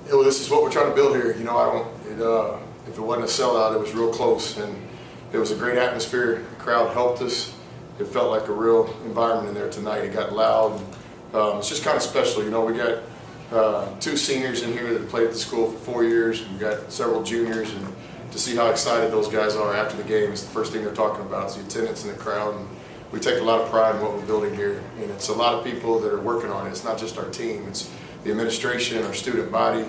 Well, this is what we're trying to build here. If it wasn't a sellout, it was real close, and it was a great atmosphere. The crowd helped us. It felt like a real environment in there tonight. It got loud. It's just kind of special. We got 2 seniors in here that have played at the school for 4 years. We've got several juniors, and to see how excited those guys are after the game is the first thing they're talking about. It's the attendance in the crowd, and we take a lot of pride in what we're building here. And it's a lot of people that are working on it. It's not just our team. It's the administration, our student body,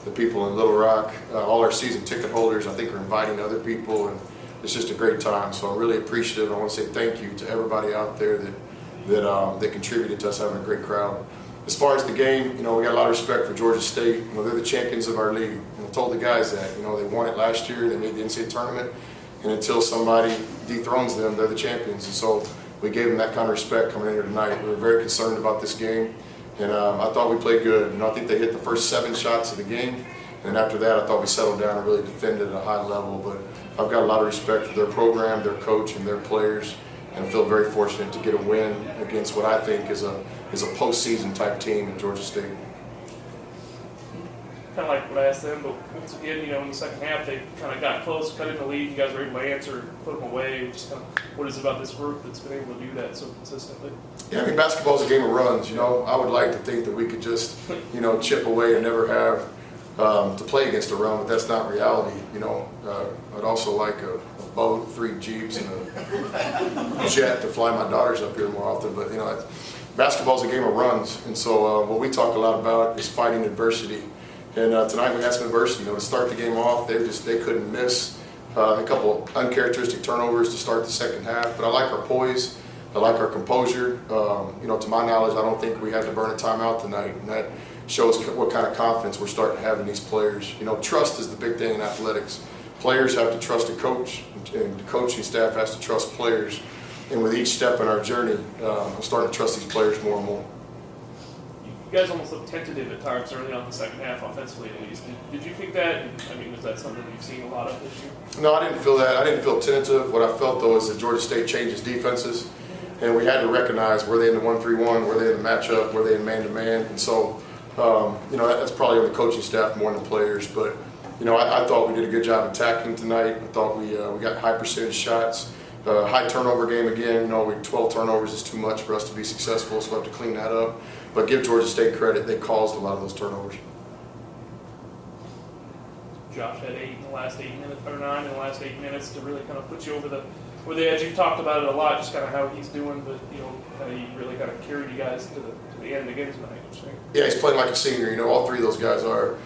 the people in Little Rock, all our season ticket holders. I think are inviting other people, and it's just a great time. So I'm really appreciative. I want to say thank you to everybody out there that contributed to us having a great crowd. As far as the game, we got a lot of respect for Georgia State. They're the champions of our league. And I told the guys that. They won it last year. They made the NCAA tournament, and until somebody dethrones them, they're the champions. And so we gave them that kind of respect coming in here tonight. We were very concerned about this game, and I thought we played good. I think they hit the first 7 shots of the game, and after that, I thought we settled down and really defended at a high level. But I've got a lot of respect for their program, their coach, and their players, and I feel very fortunate to get a win against what I think is a postseason type team in Georgia State. Kind of like what I asked them, but once again, in the second half, they kind of got close, cut in the lead. You guys were able to answer, put them away. Just kind of, what is it about this group that's been able to do that so consistently? Yeah, basketball's a game of runs. I would like to think that we could just, chip away and never have to play against a run, but that's not reality. I'd also like a boat, 3 Jeeps, and a jet to fly my daughters up here more often. But basketball's a game of runs, and so what we talk a lot about is fighting adversity. And tonight we had some adversity. To start the game off, they couldn't miss. A couple uncharacteristic turnovers to start the second half. But I like our poise. I like our composure. To my knowledge, I don't think we had to burn a timeout tonight, and that shows what kind of confidence we're starting to have in these players. Trust is the big thing in athletics. Players have to trust a coach, and the coaching staff has to trust players. And with each step in our journey, I'm starting to trust these players more and more. You guys almost looked tentative at times early on in the second half, offensively at least. Did you think that? Was that something you've seen a lot of this year? No, I didn't feel that. I didn't feel tentative. What I felt, though, is that Georgia State changes defenses, and we had to recognize, were they in the 1-3-1, were they in the matchup, were they in man-to-man, and so, that's probably on the coaching staff more than the players, but, I thought we did a good job attacking tonight. I thought we got high percentage shots. High turnover game again. 12 turnovers is too much for us to be successful, so we have to clean that up. But give Georgia State credit, they caused a lot of those turnovers. Josh had 8 in the last 8 minutes, or 9 in the last 8 minutes to really kind of put you over the edge. You've talked about it a lot, just kind of how he's doing, but he really kind of carried you guys to the end again tonight. Yeah, he's playing like a senior. All 3 of those guys are.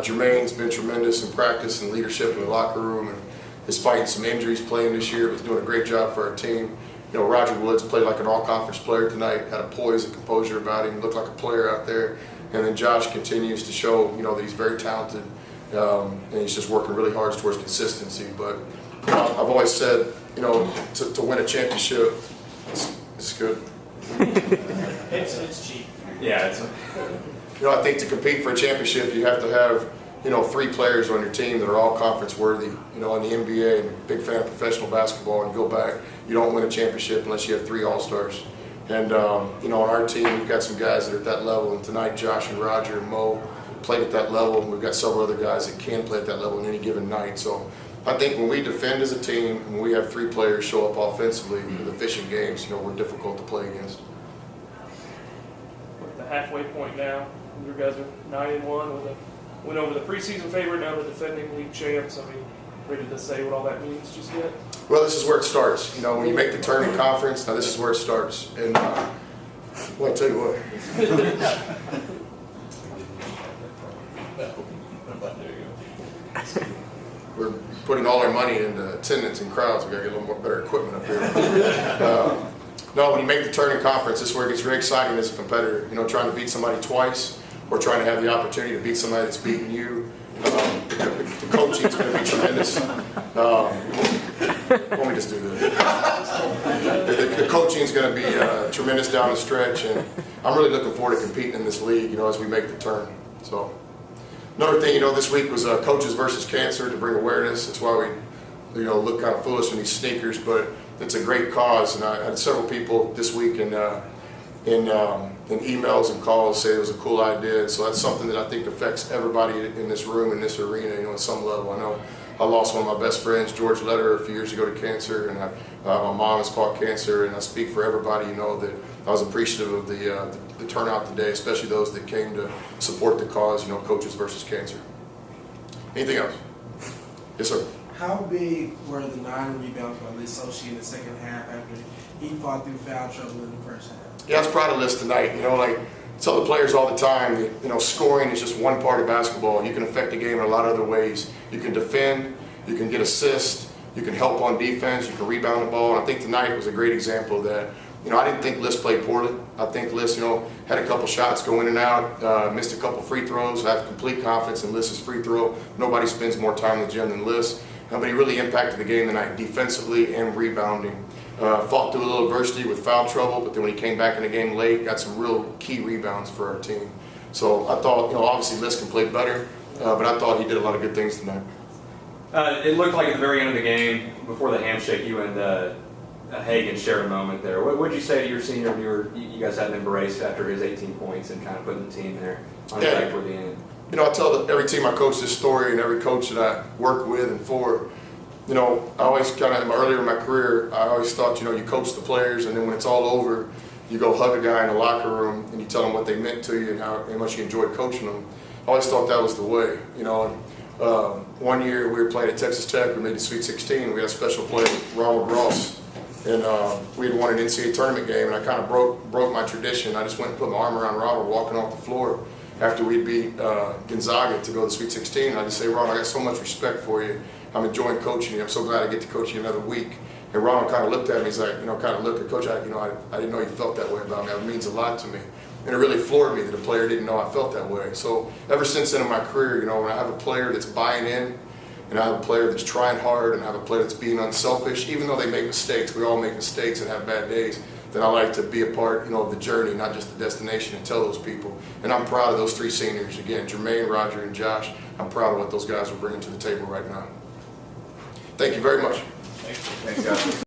Jermaine's been tremendous in practice and leadership in the locker room, and is fighting some injuries playing this year, but he's doing a great job for our team. Roger Woods played like an all-conference player tonight, had a poise and composure about him, looked like a player out there. And then Josh continues to show, that he's very talented, and he's just working really hard towards consistency. But I've always said, to win a championship, it's good. It's cheap. Yeah. I think to compete for a championship, you have to have 3 players on your team that are all conference worthy. In the NBA, I'm a big fan of professional basketball, and you go back, you don't win a championship unless you have 3 All-Stars. And, on our team, we've got some guys that are at that level, and tonight Josh and Roger and Mo played at that level, and we've got several other guys that can play at that level in any given night. So I think when we defend as a team, and we have 3 players show up offensively with efficient games, we're difficult to play against. We're at the halfway point now. You guys are 9-1 with a win over the preseason favorite, now the defending league champs. Ready to say what all that means just yet? Well, this is where it starts. When you make the turn in conference, now this is where it starts. And I tell you what. We're putting all our money into attendance and crowds. We got to get a little more better equipment up here. No, when you make the turn in conference, this is where it gets very exciting as a competitor. Trying to beat somebody twice, or trying to have the opportunity to beat somebody that's beaten you. The coaching is going to be tremendous. Let me just do this. The coaching is going to be tremendous down the stretch, and I'm really looking forward to competing in this league, as we make the turn. So, another thing, this week was Coaches versus Cancer to bring awareness. That's why we, look kind of foolish in these sneakers, but it's a great cause. And I had several people this week in in emails and calls say it was a cool idea. So that's something that I think affects everybody in this room, in this arena, you know, at some level. I know I lost one of my best friends, George Lederer, a few years ago to cancer, and my mom has fought cancer, and I speak for everybody, you know, that I was appreciative of the turnout today, especially those that came to support the cause, you know, Coaches versus Cancer. Anything else? Yes, sir. How big were the 9 rebounds by Liz Sochi in the second half after he fought through foul trouble in the first half? Yeah, I was proud of Liz tonight. You know, like, I tell the players all the time that, you know, scoring is just one part of basketball. You can affect the game in a lot of other ways. You can defend, you can get assists, you can help on defense, you can rebound the ball. And I think tonight was a great example of that. You know, I didn't think Liz played poorly. I think Liz, you know, had a couple shots go in and out, missed a couple free throws. I have complete confidence in Liz's free throw. Nobody spends more time in the gym than Liz. But he really impacted the game tonight, defensively and rebounding. Fought through a little adversity with foul trouble, but then when he came back in the game late, got some real key rebounds for our team. So I thought, you know, obviously Liz can play better, but I thought he did a lot of good things tonight. It looked like at the very end of the game, before the handshake, you and Hagan shared a moment there. What would you say to your senior when you guys had an embrace after his 18 points and kind of putting the team there on the back toward the end? You know, I tell every team I coach this story, and every coach that I work with and for. You know, I always kind of, earlier in my career, I always thought, you know, you coach the players, and then when it's all over, you go hug a guy in the locker room and you tell them what they meant to you and how much you enjoyed coaching them. I always thought that was the way, you know. And, one year we were playing at Texas Tech, we made the Sweet 16, we had a special play with Ronald Ross, and we had won an NCAA tournament game, and I kind of broke my tradition. I just went and put my arm around Ronald walking off the floor after we'd beat Gonzaga to go to the Sweet 16. And I just say, Ronald, I got so much respect for you. I'm enjoying coaching you. I'm so glad I get to coach you another week. And Ronald kind of looked at me. He's like, you know, kind of looked at Coach. I didn't know you felt that way about me. That means a lot to me. And it really floored me that a player didn't know I felt that way. So ever since then in my career, you know, when I have a player that's buying in, and I have a player that's trying hard, and I have a player that's being unselfish, even though they make mistakes, we all make mistakes and have bad days, then I like to be a part, you know, of the journey, not just the destination, and tell those people. And I'm proud of those 3 seniors. Again, Jermaine, Roger, and Josh. I'm proud of what those guys are bringing to the table right now. Thank you very much. Thanks. Thanks, guys.